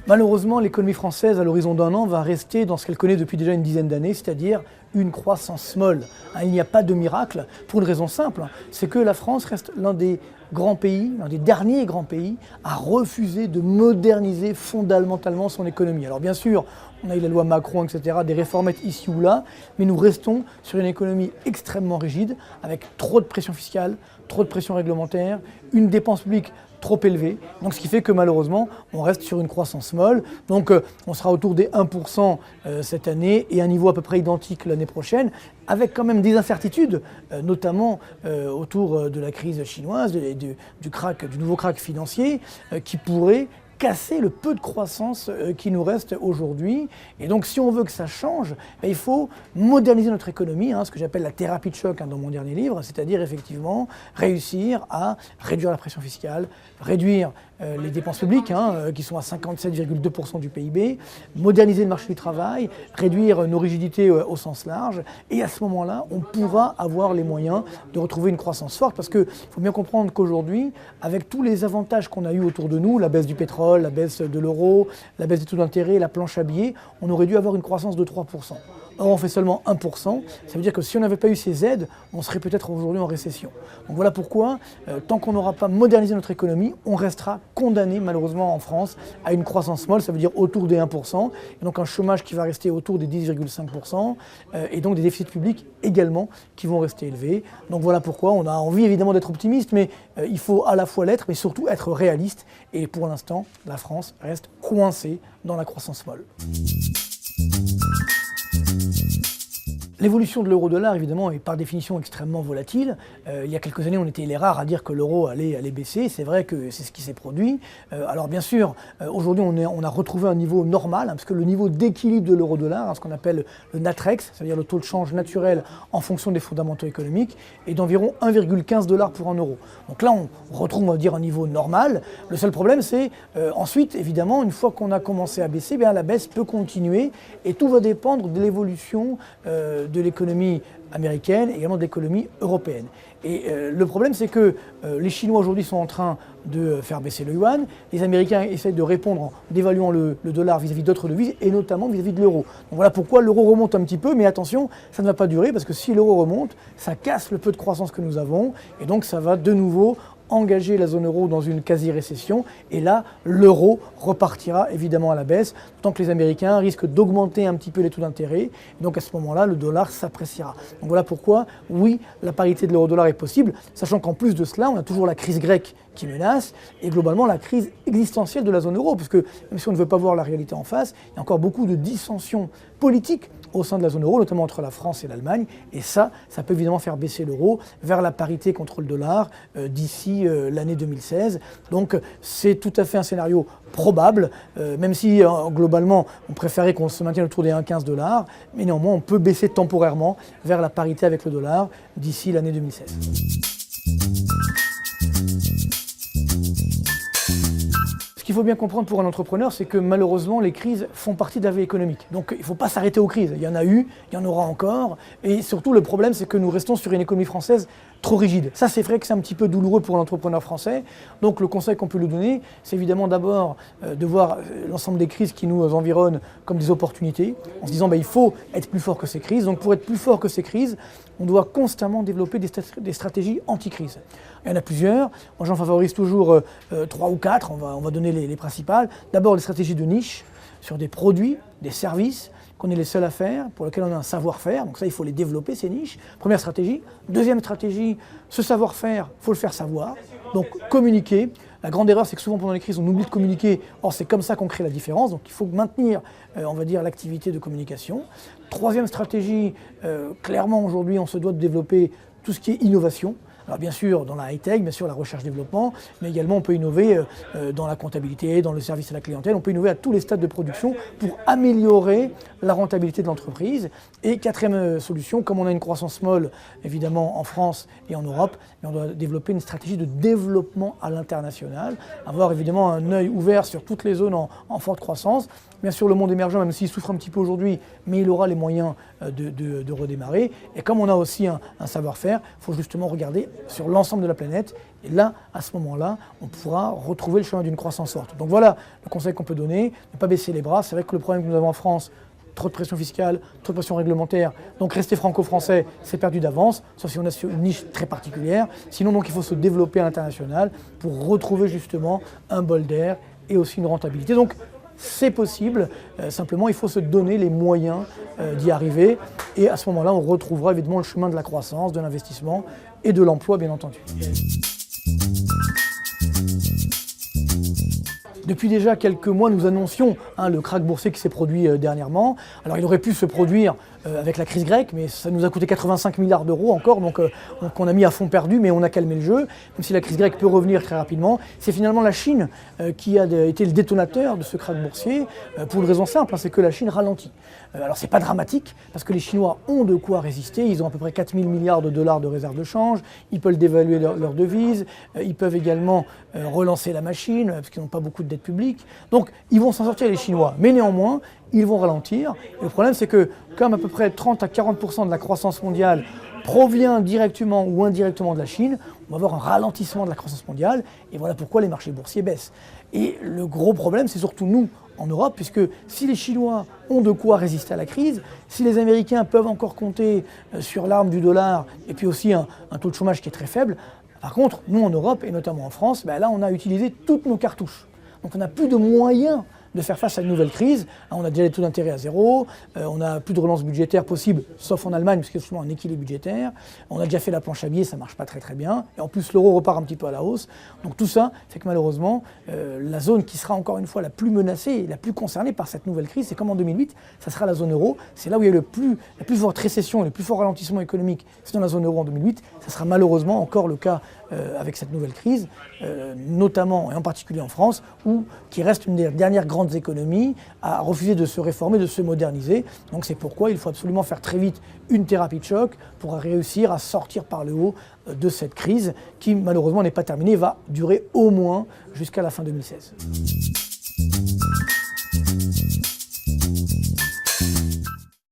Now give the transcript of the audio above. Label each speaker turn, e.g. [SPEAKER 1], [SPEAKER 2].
[SPEAKER 1] Malheureusement, l'économie française, à l'horizon d'un an, va rester dans ce qu'elle connaît depuis déjà une dizaine d'années, c'est-à-dire une croissance molle. Il n'y a pas de miracle, pour une raison simple, c'est que la France reste l'un des grands pays, l'un des derniers grands pays, à refuser de moderniser fondamentalement son économie. Alors bien sûr, on a eu la loi Macron, etc., des réformettes ici ou là, mais nous restons sur une économie extrêmement rigide, avec trop de pression fiscale, trop de pression réglementaire, une dépense publique trop élevée. Donc ce qui fait que malheureusement, on reste sur une croissance molle. Donc on sera autour des 1% cette année et un niveau à peu près identique l'année prochaine, avec quand même des incertitudes, notamment autour de la crise chinoise, du nouveau krach financier, qui pourrait casser le peu de croissance qui nous reste aujourd'hui. Et donc si on veut que ça change, il faut moderniser notre économie, ce que j'appelle la thérapie de choc dans mon dernier livre, c'est-à-dire effectivement réussir à réduire la pression fiscale, réduire les dépenses publiques qui sont à 57,2% du PIB, moderniser le marché du travail, réduire nos rigidités au sens large, et à ce moment-là, on pourra avoir les moyens de retrouver une croissance forte, parce qu'il faut bien comprendre qu'aujourd'hui, avec tous les avantages qu'on a eu autour de nous, la baisse du pétrole, la baisse de l'euro, la baisse des taux d'intérêt, la planche à billets, on aurait dû avoir une croissance de 3%. Or, on fait seulement 1%, ça veut dire que si on n'avait pas eu ces aides, on serait peut-être aujourd'hui en récession. Donc voilà pourquoi, tant qu'on n'aura pas modernisé notre économie, on restera condamné malheureusement en France à une croissance molle, ça veut dire autour des 1%, et donc un chômage qui va rester autour des 10,5%, et donc des déficits publics également qui vont rester élevés. Donc voilà pourquoi on a envie évidemment d'être optimiste, mais il faut à la fois l'être, mais surtout être réaliste, et pour l'instant, la France reste coincée dans la croissance molle. L'évolution de l'euro-dollar, évidemment, est par définition extrêmement volatile. Il y a quelques années, on était les rares à dire que l'euro allait baisser. C'est vrai que c'est ce qui s'est produit. Alors bien sûr, aujourd'hui, on a retrouvé un niveau normal, parce que le niveau d'équilibre de l'euro-dollar, ce qu'on appelle le NATREX, c'est-à-dire le taux de change naturel en fonction des fondamentaux économiques, est d'environ 1,15 $ pour un euro. Donc là, on retrouve, on va dire, un niveau normal. Le seul problème, c'est ensuite, évidemment, une fois qu'on a commencé à baisser, la baisse peut continuer et tout va dépendre de l'évolution de l'économie américaine et également de l'économie européenne. Et le problème, c'est que les Chinois aujourd'hui sont en train de faire baisser le yuan, les Américains essayent de répondre en dévaluant le dollar vis-à-vis d'autres devises et notamment vis-à-vis de l'euro. Donc voilà pourquoi l'euro remonte un petit peu, mais attention, ça ne va pas durer parce que si l'euro remonte, ça casse le peu de croissance que nous avons et donc ça va de nouveau engager la zone euro dans une quasi-récession et là, l'euro repartira évidemment à la baisse, tant que les Américains risquent d'augmenter un petit peu les taux d'intérêt. Donc à ce moment-là, le dollar s'appréciera. Donc voilà pourquoi, oui, la parité de l'euro-dollar est possible, sachant qu'en plus de cela, on a toujours la crise grecque qui menace et globalement la crise existentielle de la zone euro, puisque même si on ne veut pas voir la réalité en face, il y a encore beaucoup de dissensions politiques au sein de la zone euro, notamment entre la France et l'Allemagne, et ça peut évidemment faire baisser l'euro vers la parité contre le dollar d'ici l'année 2016. Donc c'est tout à fait un scénario probable, même si globalement on préférait qu'on se maintienne autour des 1,15 $, mais néanmoins on peut baisser temporairement vers la parité avec le dollar d'ici l'année 2016. Ce qu'il faut bien comprendre pour un entrepreneur, c'est que malheureusement, les crises font partie de la vie économique. Donc il ne faut pas s'arrêter aux crises. Il y en a eu, il y en aura encore. Et surtout, le problème, c'est que nous restons sur une économie française trop rigide. Ça, c'est vrai que c'est un petit peu douloureux pour l'entrepreneur français. Donc le conseil qu'on peut lui donner, c'est évidemment d'abord de voir l'ensemble des crises qui nous environnent comme des opportunités, en se disant il faut être plus fort que ces crises. Donc pour être plus fort que ces crises, on doit constamment développer des stratégies anti-crise. Il y en a plusieurs. Moi, j'en favorise toujours 3 ou 4. On va donner les principales. D'abord, les stratégies de niche sur des produits, des services qu'on est les seuls à faire, pour lesquels on a un savoir-faire. Donc ça, il faut les développer, ces niches. Première stratégie. Deuxième stratégie, ce savoir-faire, il faut le faire savoir. Donc communiquer. La grande erreur, c'est que souvent pendant les crises, on oublie de communiquer. Or, c'est comme ça qu'on crée la différence. Donc il faut maintenir, on va dire, l'activité de communication. Troisième stratégie, clairement aujourd'hui, on se doit de développer tout ce qui est innovation. Alors bien sûr dans la high-tech, bien sûr la recherche-développement, mais également on peut innover dans la comptabilité, dans le service à la clientèle, on peut innover à tous les stades de production pour améliorer la rentabilité de l'entreprise. Et quatrième solution, comme on a une croissance molle évidemment en France et en Europe, on doit développer une stratégie de développement à l'international, avoir évidemment un œil ouvert sur toutes les zones en forte croissance. Bien sûr le monde émergent, même s'il souffre un petit peu aujourd'hui, mais il aura les moyens de redémarrer. Et comme on a aussi un savoir-faire, il faut justement regarder sur l'ensemble de la planète. Et là, à ce moment-là, on pourra retrouver le chemin d'une croissance forte. Donc voilà le conseil qu'on peut donner, ne pas baisser les bras. C'est vrai que le problème que nous avons en France, trop de pression fiscale, trop de pression réglementaire, donc rester franco-français, c'est perdu d'avance, sauf si on a sur une niche très particulière. Sinon, donc, il faut se développer à l'international pour retrouver justement un bol d'air et aussi une rentabilité. Donc, c'est possible, simplement il faut se donner les moyens d'y arriver et à ce moment-là on retrouvera évidemment le chemin de la croissance, de l'investissement et de l'emploi bien entendu. Depuis déjà quelques mois, nous annoncions le krach boursier qui s'est produit dernièrement. Alors il aurait pu se produire avec la crise grecque, mais ça nous a coûté 85 milliards d'euros encore, donc on a mis à fond perdu, mais on a calmé le jeu. Même si la crise grecque peut revenir très rapidement, c'est finalement la Chine qui a été le détonateur de ce krach boursier, pour une raison simple, c'est que la Chine ralentit. Alors c'est pas dramatique, parce que les Chinois ont de quoi résister, ils ont à peu près 4 000 milliards de dollars de réserves de change, ils peuvent dévaluer leur devise, ils peuvent également relancer la machine, parce qu'ils n'ont pas beaucoup de dette publique. Donc ils vont s'en sortir les Chinois, mais néanmoins, ils vont ralentir. Et le problème c'est que comme à peu près 30 à 40% de la croissance mondiale provient directement ou indirectement de la Chine, on va avoir un ralentissement de la croissance mondiale, et voilà pourquoi les marchés boursiers baissent. Et le gros problème, c'est surtout nous, en Europe, puisque si les Chinois ont de quoi résister à la crise, si les Américains peuvent encore compter sur l'arme du dollar, et puis aussi un taux de chômage qui est très faible, par contre, nous en Europe, et notamment en France, là on a utilisé toutes nos cartouches. Donc on n'a plus de moyens de faire face à une nouvelle crise. On a déjà les taux d'intérêt à zéro, on n'a plus de relance budgétaire possible, sauf en Allemagne, parce qu'il y a souvent un équilibre budgétaire. On a déjà fait la planche à billets, ça ne marche pas très très bien. Et en plus, l'euro repart un petit peu à la hausse. Donc tout ça fait que malheureusement, la zone qui sera encore une fois la plus menacée et la plus concernée par cette nouvelle crise, c'est comme en 2008, ça sera la zone euro. C'est là où il y a la plus forte récession et le plus fort ralentissement économique, c'est dans la zone euro en 2008. Ça sera malheureusement encore le cas avec cette nouvelle crise, notamment et en particulier en France, qui reste une des dernières grandes économies à refuser de se réformer, de se moderniser. Donc c'est pourquoi il faut absolument faire très vite une thérapie de choc pour réussir à sortir par le haut de cette crise qui malheureusement n'est pas terminée, va durer au moins jusqu'à la fin 2016.